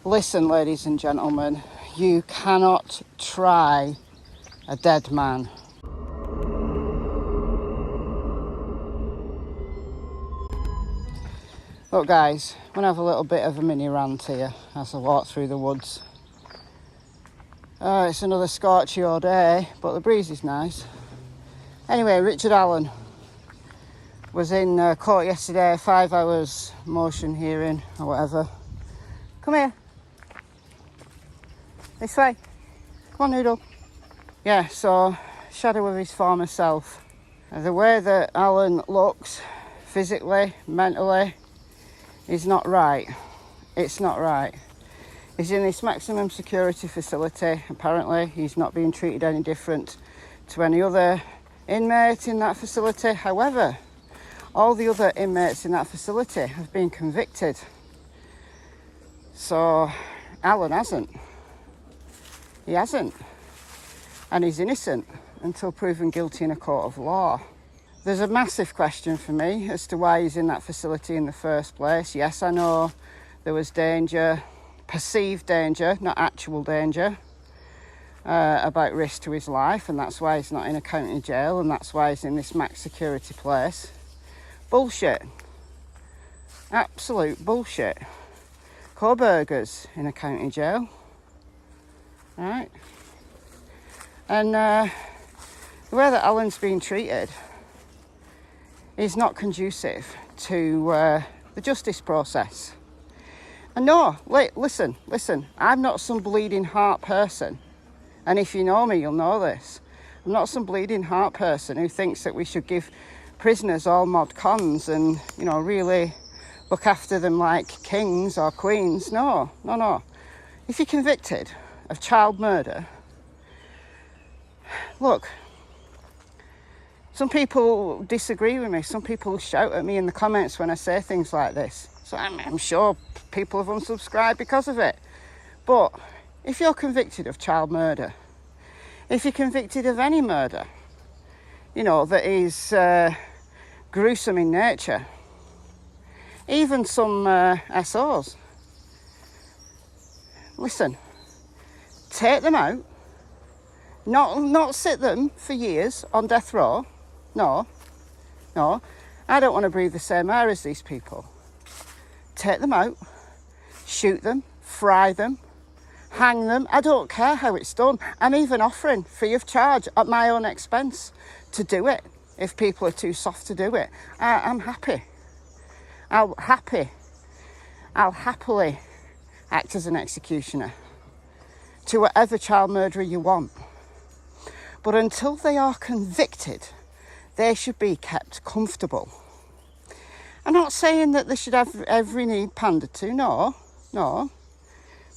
Listen, ladies and gentlemen, you cannot try a dead man. Look guys, I'm going to have a little bit of a mini rant here as I walk through the woods. It's another scorchy day, but the breeze is nice. Anyway, Richard Allen was in court yesterday, 5 hours motion hearing or whatever. Come here. This way. Come on, Noodle. Yeah, so, shadow of his former self. The way that Alan looks, physically, mentally, is not right. It's not right. He's in this maximum security facility. Apparently, he's not being treated any different to any other inmate in that facility. However, all the other inmates in that facility have been convicted. So, Alan hasn't. He hasn't. And he's innocent until proven guilty in a court of law. There's a massive question for me as to why he's in that facility in the first place. Yes, I know there was danger, perceived danger, not actual danger, about risk to his life, and that's why he's not in a county jail, and that's why he's in this max security place. Bullshit. Absolute bullshit. Coburgers in a county jail. Right? And the way that Alan's being treated is not conducive to the justice process. And no, listen, I'm not some bleeding heart person. And if you know me, you'll know this. I'm not some bleeding heart person who thinks that we should give prisoners all mod cons and, you know, really look after them like kings or queens. No. If you're convicted of child murder, look, some people disagree with me. Some people shout at me in the comments when I say things like this. So I'm sure people have unsubscribed because of it. But if you're convicted of child murder, if you're convicted of any murder, you know, that is gruesome in nature, even some SOs, listen, take them out, not sit them for years on death row. No, I don't want to breathe the same air as these people. Take them out, shoot them, fry them, hang them. I don't care how it's done. I'm even offering free of charge at my own expense to do it if people are too soft to do it. I'm happy. I'll happily act as an executioner to whatever child murderer you want. But until they are convicted, they should be kept comfortable. I'm not saying that they should have every need pandered to, no.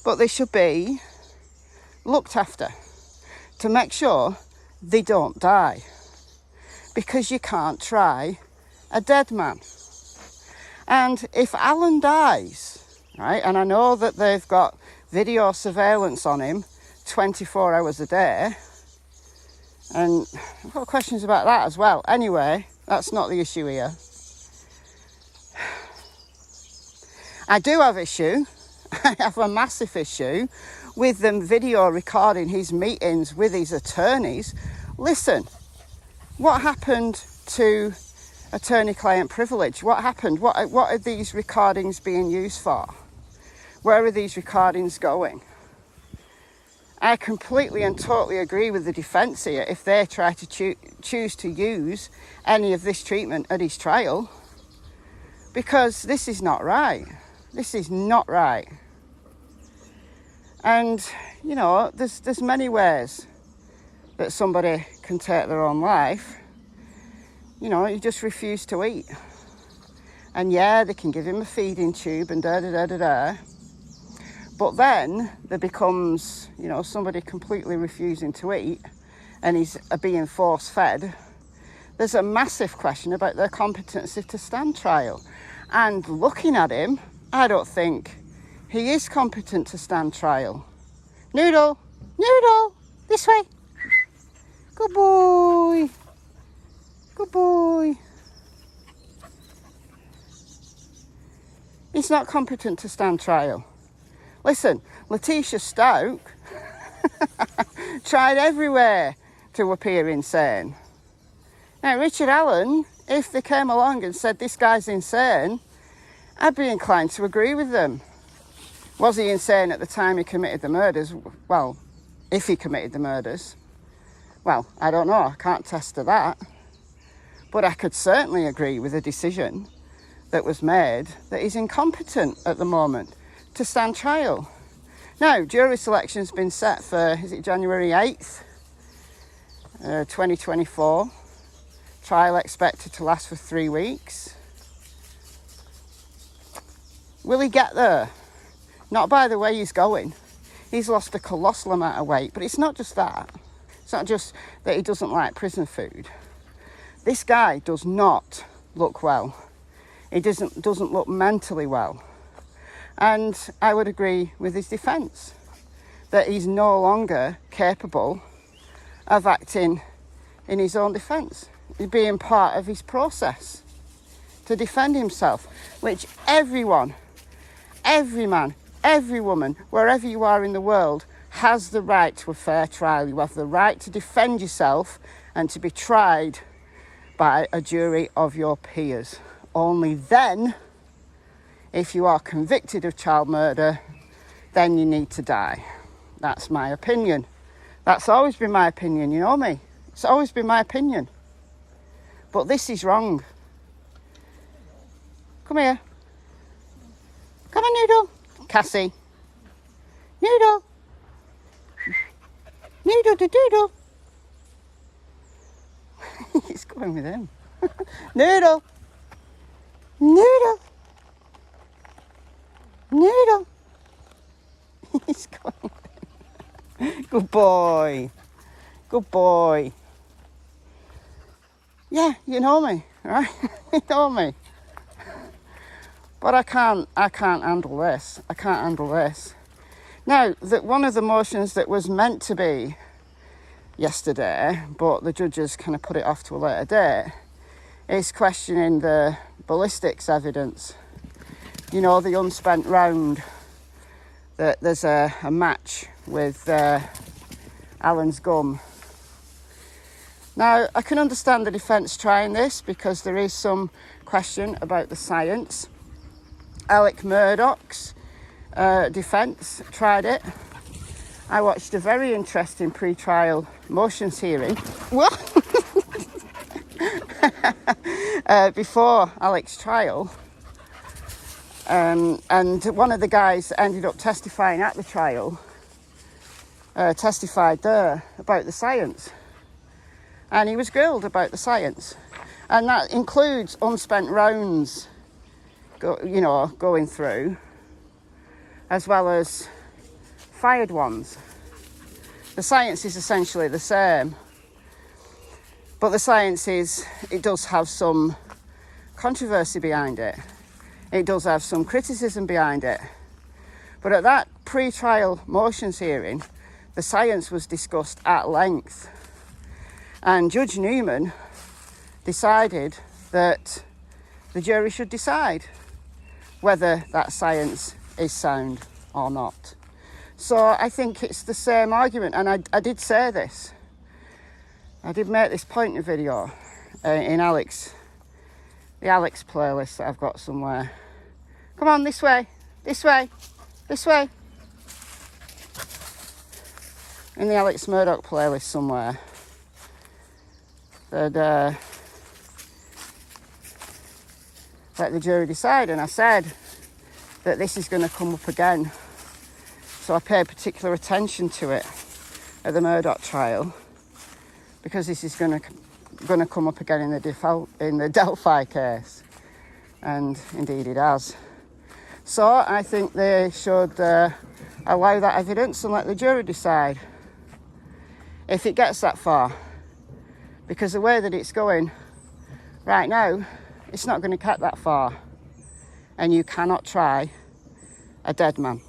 But they should be looked after to make sure they don't die. Because you can't try a dead man. And if Alan dies, right, and I know that they've got video surveillance on him 24 hours a day, and I've got questions about that as well. Anyway, that's not the issue here. I do have issue. I have a massive issue with them video recording his meetings with his attorneys. Listen, what happened to attorney-client privilege? What happened? What are these recordings being used for? Where are these recordings going? I completely and totally agree with the defence here if they try to choose to use any of this treatment at his trial, because this is not right. This is not right. And, you know, there's many ways that somebody can take their own life. You know, you just refuse to eat. And yeah, they can give him a feeding tube and da-da-da-da-da. But then there becomes, you know, somebody completely refusing to eat and he's being force-fed. There's a massive question about their competency to stand trial. And looking at him, I don't think he is competent to stand trial. Noodle, this way. Good boy. Good boy. He's not competent to stand trial. Listen, Letitia Stoke tried everywhere to appear insane. Now, Richard Allen, if they came along and said this guy's insane, I'd be inclined to agree with them. Was he insane at the time he committed the murders? Well, if he committed the murders, well, I don't know, I can't attest to that. But I could certainly agree with the decision that was made that he's incompetent at the moment to stand trial. Now, jury selection's been set for, is it January 8th, 2024. Trial expected to last for 3 weeks. Will he get there? Not by the way he's going. He's lost a colossal amount of weight, but it's not just that. It's not just that he doesn't like prison food. This guy does not look well. He doesn't look mentally well. And I would agree with his defence that he's no longer capable of acting in his own defence, being part of his process to defend himself, which everyone, every man, every woman, wherever you are in the world, has the right to a fair trial. You have the right to defend yourself and to be tried by a jury of your peers. Only then, if you are convicted of child murder, then you need to die. That's my opinion. That's always been my opinion, you know me. It's always been my opinion. But this is wrong. Come here. Come on, Noodle. Cassie. Noodle. Noodle to doodle. He's going with him. Noodle. Noodle. Noodle. He's going with him. Good boy. Good boy. Yeah, you know me, right? You know me. But I can't handle this. I can't handle this. Now, one of the motions that was meant to be yesterday, but the judges kind of put it off to a later date, is questioning the ballistics evidence. You know, the unspent round, that there's a match with Alan's gum. Now, I can understand the defence trying this because there is some question about the science. Alec Murdoch's defence tried it. I watched a very interesting pre-trial motions hearing. What? Before Alec's trial. And one of the guys that ended up testifying at the trial testified there about the science. And he was grilled about the science. And that includes unspent rounds, going through, as well as fired ones. The science is essentially the same. But the science it does have some controversy behind it. It does have some criticism behind it. But at that pre-trial motions hearing, the science was discussed at length. And Judge Newman decided that the jury should decide whether that science is sound or not. So I think it's the same argument. And I did say this. I did make this point in a video in the Alex playlist that I've got somewhere. Come on, this way, this way, this way. In the Alex Murdoch playlist somewhere. That let the jury decide, and I said that this is going to come up again, so I paid particular attention to it at the Murdoch trial because this is going to come up again in the Delphi case, and indeed it has. So I think they should allow that evidence and let the jury decide if it gets that far. Because the way that it's going right now, it's not going to get that far. And you cannot try a dead man.